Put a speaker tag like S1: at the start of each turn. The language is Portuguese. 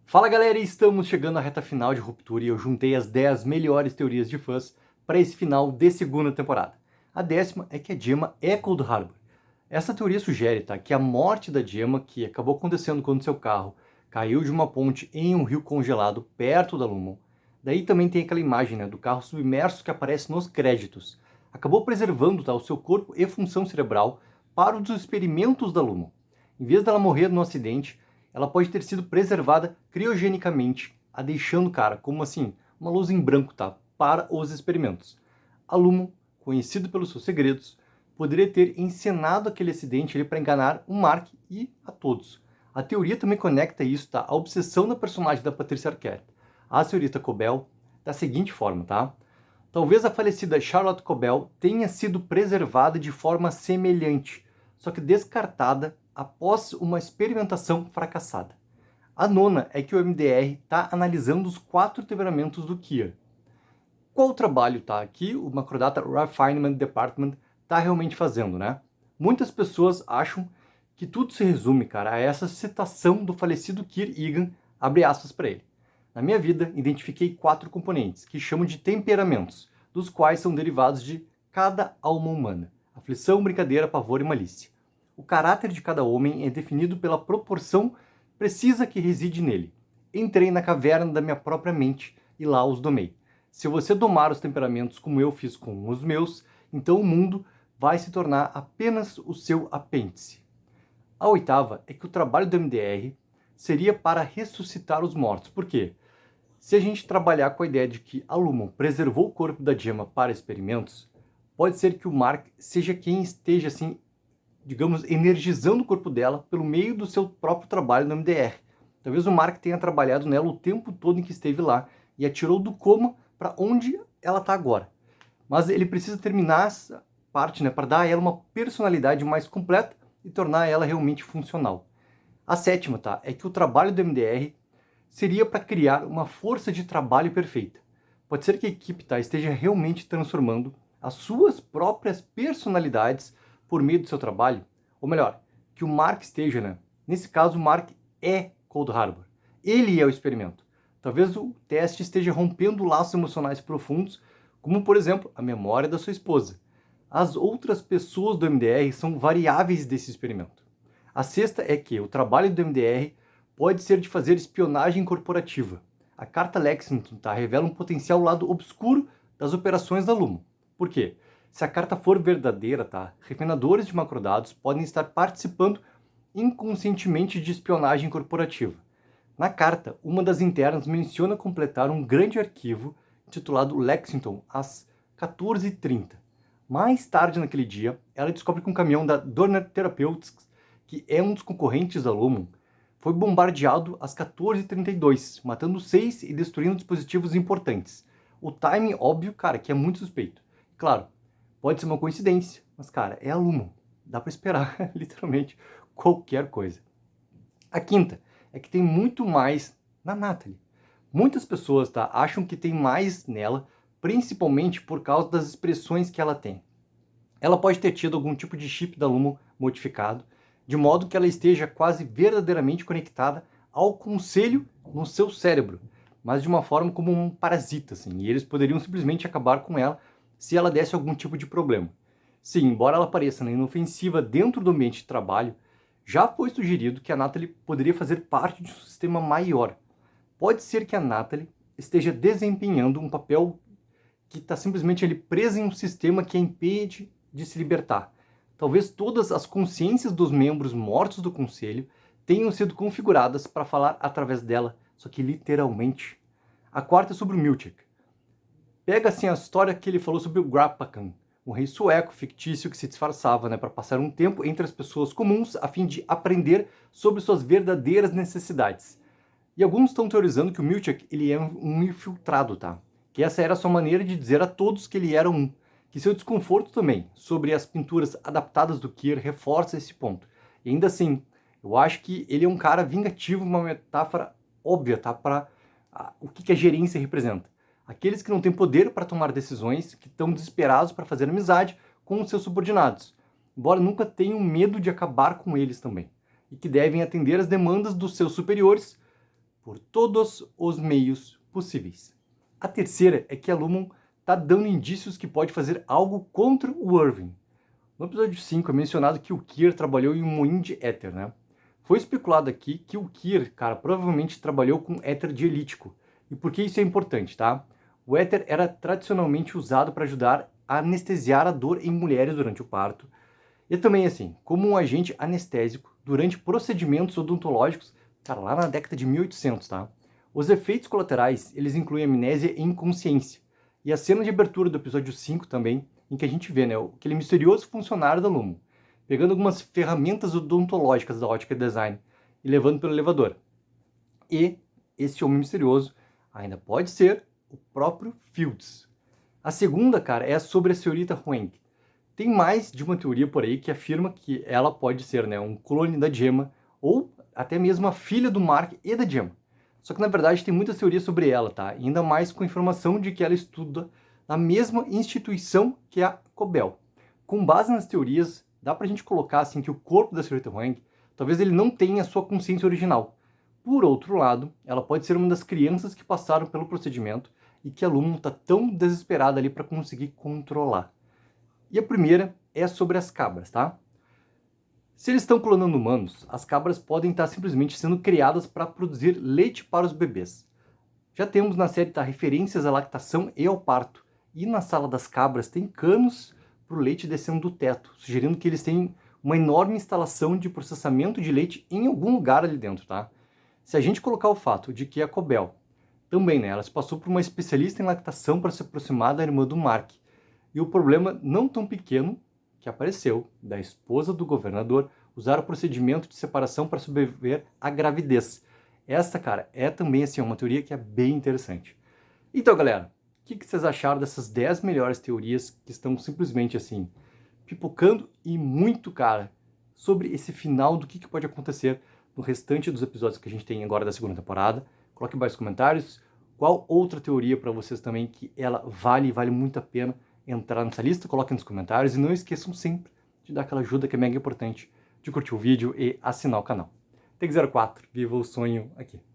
S1: Fala galera, estamos chegando à reta final de Ruptura e eu juntei as 10 melhores teorias de fãs para esse final de segunda temporada. A décima é que a Gemma é Cold Harbor. Essa teoria sugere que a morte da Gemma, que acabou acontecendo quando seu carro caiu de uma ponte em um rio congelado perto da Lumon, daí também tem aquela imagem do carro submerso que aparece nos créditos, acabou preservando o seu corpo e função cerebral para os experimentos da Lumon. Em vez dela morrer no acidente, ela pode ter sido preservada criogenicamente, a deixando, como assim, uma luz em branco, para os experimentos. A Lumon, conhecido pelos seus segredos, poderia ter encenado aquele acidente ali para enganar o Mark e a todos. A teoria também conecta isso, à obsessão da personagem da Patricia Arquette, a senhorita Cobell, da seguinte forma, Talvez a falecida Charlotte Cobell tenha sido preservada de forma semelhante, só que descartada após uma experimentação fracassada. A nona é que o MDR está analisando os 4 temperamentos do Kier. Qual o trabalho aqui o Macrodata Refinement Department está realmente fazendo, Muitas pessoas acham que tudo se resume, a essa citação do falecido Kier Egan, abre aspas para ele. Na minha vida, identifiquei 4 componentes, que chamo de temperamentos, dos quais são derivados de cada alma humana: aflição, brincadeira, pavor e malícia. O caráter de cada homem é definido pela proporção precisa que reside nele. Entrei na caverna da minha própria mente e lá os domei. Se você domar os temperamentos como eu fiz com os meus, então o mundo vai se tornar apenas o seu apêndice. A oitava é que o trabalho do MDR seria para ressuscitar os mortos. Por quê? Se a gente trabalhar com a ideia de que a Lumon preservou o corpo da Gemma para experimentos, pode ser que o Mark seja quem esteja, digamos, energizando o corpo dela pelo meio do seu próprio trabalho no MDR. Talvez o Mark tenha trabalhado nela o tempo todo em que esteve lá e a tirou do coma para onde ela está agora. Mas ele precisa terminar essa parte, para dar a ela uma personalidade mais completa e tornar ela realmente funcional. A sétima, é que o trabalho do MDR seria para criar uma força de trabalho perfeita. Pode ser que a equipe esteja realmente transformando as suas próprias personalidades por meio do seu trabalho, ou melhor, que o Mark esteja, Nesse caso, o Mark é Cold Harbor. Ele é o experimento. Talvez o teste esteja rompendo laços emocionais profundos, como, por exemplo, a memória da sua esposa. As outras pessoas do MDR são variáveis desse experimento. A sexta é que o trabalho do MDR pode ser de fazer espionagem corporativa. A carta Lexington revela um potencial lado obscuro das operações da Lumon. Por quê? Se a carta for verdadeira, refinadores de macrodados podem estar participando inconscientemente de espionagem corporativa. Na carta, uma das internas menciona completar um grande arquivo intitulado Lexington às 14h30. Mais tarde naquele dia, ela descobre que um caminhão da Dorner Therapeutics, que é um dos concorrentes da Lumon, foi bombardeado às 14h32, matando 6 e destruindo dispositivos importantes. O timing, óbvio, que é muito suspeito. Claro, pode ser uma coincidência, mas, é a Lumon. Dá pra esperar, literalmente, qualquer coisa. A quinta é que tem muito mais na Natalie. Muitas pessoas acham que tem mais nela, principalmente por causa das expressões que ela tem. Ela pode ter tido algum tipo de chip da Lumon modificado, de modo que ela esteja quase verdadeiramente conectada ao conselho no seu cérebro, mas de uma forma como um parasita, e eles poderiam simplesmente acabar com ela se ela desse algum tipo de problema. Sim, embora ela pareça inofensiva dentro do ambiente de trabalho, já foi sugerido que a Natalie poderia fazer parte de um sistema maior. Pode ser que a Natalie esteja desempenhando um papel que está simplesmente presa em um sistema que a impede de se libertar. Talvez todas as consciências dos membros mortos do conselho tenham sido configuradas para falar através dela, só que literalmente. A quarta é sobre o Milchek. Pega a história que ele falou sobre o Grappakan, um rei sueco fictício que se disfarçava para passar um tempo entre as pessoas comuns a fim de aprender sobre suas verdadeiras necessidades. E alguns estão teorizando que o Milchek ele é um infiltrado, que essa era a sua maneira de dizer a todos que ele era um. Que seu desconforto também sobre as pinturas adaptadas do Kier reforça esse ponto. E ainda assim, eu acho que ele é um cara vingativo, uma metáfora óbvia, para o que a gerência representa. Aqueles que não têm poder para tomar decisões, que estão desesperados para fazer amizade com os seus subordinados, embora nunca tenham medo de acabar com eles também, e que devem atender às demandas dos seus superiores por todos os meios possíveis. A terceira é que a Lumon está dando indícios que pode fazer algo contra o Irving. No episódio 5 é mencionado que o Kier trabalhou em um moinho de éter, né? Foi especulado aqui que o Kier, cara, provavelmente trabalhou com éter dielítico. E por que isso é importante, tá? O éter era tradicionalmente usado para ajudar a anestesiar a dor em mulheres durante o parto. E também, assim, como um agente anestésico durante procedimentos odontológicos, cara, lá na década de 1800, tá? Os efeitos colaterais, eles incluem amnésia e inconsciência. E a cena de abertura do episódio 5 também, em que a gente vê, né, aquele misterioso funcionário da Lumon, pegando algumas ferramentas odontológicas da Ótica Design e levando pelo elevador. E esse homem misterioso ainda pode ser o próprio Fields. A segunda, cara, é sobre a senhorita Huang. Tem mais de uma teoria por aí que afirma que ela pode ser, né, um clone da Gemma ou até mesmo a filha do Mark e da Gemma. Só que na verdade tem muitas teorias sobre ela, tá? E ainda mais com a informação de que ela estuda na mesma instituição que a Cobel. Com base nas teorias, dá pra gente colocar assim que o corpo da senhorita Huang, talvez ele não tenha a sua consciência original. Por outro lado, ela pode ser uma das crianças que passaram pelo procedimento e que a Lumon está tão desesperada ali para conseguir controlar. E a primeira é sobre as cabras, tá? Se eles estão clonando humanos, as cabras podem estar simplesmente sendo criadas para produzir leite para os bebês. Já temos na série referências à lactação e ao parto. E na sala das cabras tem canos para o leite descendo do teto, sugerindo que eles têm uma enorme instalação de processamento de leite em algum lugar ali dentro, tá? Se a gente colocar o fato de que a Cobel também, né, ela se passou por uma especialista em lactação para se aproximar da irmã do Mark, e o problema não tão pequeno que apareceu da esposa do governador usar o procedimento de separação para sobreviver à gravidez. Essa, cara, é também assim uma teoria que é bem interessante. Então, galera, o que vocês acharam dessas 10 melhores teorias que estão simplesmente assim pipocando e muito, cara, sobre esse final do que pode acontecer no restante dos episódios que a gente tem agora da segunda temporada? Coloque embaixo nos comentários qual outra teoria para vocês também que ela vale muito a pena entrar nessa lista. Coloquem nos comentários e não esqueçam sempre de dar aquela ajuda que é mega importante, de curtir o vídeo e assinar o canal. Tech04, viva o sonho aqui!